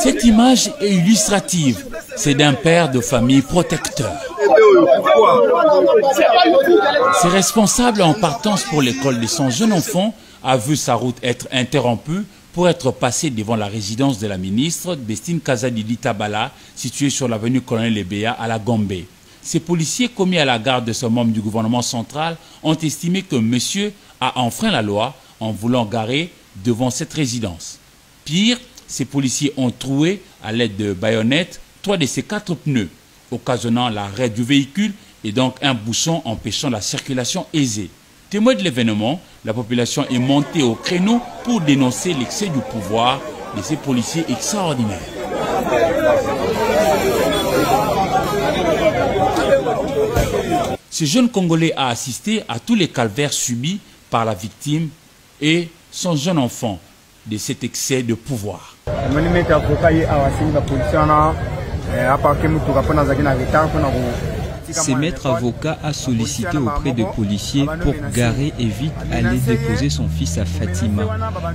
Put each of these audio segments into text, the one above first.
Cette image est illustrative. C'est d'un père de famille protecteur. Ce responsable en partance pour l'école de son jeune enfant a vu sa route être interrompue pour être passé devant la résidence de la ministre Bestine Kazadi d'Itabala, située sur l'avenue Colonel Ebea à la Gombe. Ces policiers commis à la garde de ce membre du gouvernement central ont estimé que monsieur a enfreint la loi en voulant garer devant cette résidence. Pire, ces policiers ont troué à l'aide de baïonnettes 3 de ses 4 pneus, occasionnant l'arrêt du véhicule et donc un bouchon empêchant la circulation aisée. Témoin de l'événement, la population est montée au créneau pour dénoncer l'excès du pouvoir de ces policiers extraordinaires. Ce jeune Congolais a assisté à tous les calvaires subis par la victime et son jeune enfant de cet excès de pouvoir. Ce maître avocat a sollicité auprès des policiers pour garer et vite aller déposer son fils à Fatima.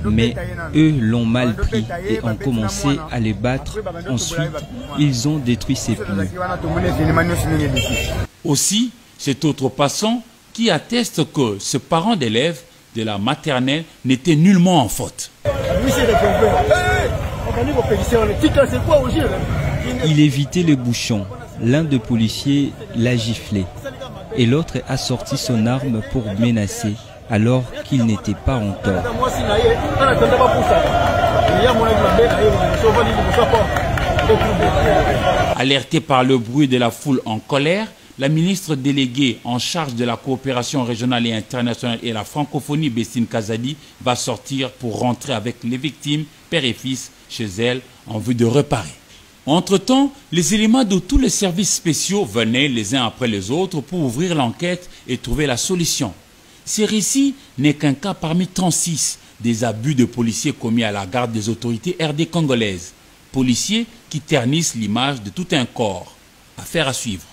Mais eux l'ont mal pris et ont commencé à les battre. Ensuite, ils ont détruit ses pneus. Aussi, cet autre passant qui atteste que ce parent d'élève de la maternelle n'était nullement en faute. Il évitait les bouchons. L'un des policiers l'a giflé et l'autre a sorti son arme pour menacer alors qu'il n'était pas en tort. Alerté par le bruit de la foule en colère, la ministre déléguée en charge de la coopération régionale et internationale et la francophonie, Bestine Kazadi, va sortir pour rentrer avec les victimes, père et fils, chez elle en vue de réparer. Entre-temps, les éléments de tous les services spéciaux venaient les uns après les autres pour ouvrir l'enquête et trouver la solution. Ce récit n'est qu'un cas parmi 36 des abus de policiers commis à la garde des autorités RD congolaises. Policiers qui ternissent l'image de tout un corps. Affaire à suivre.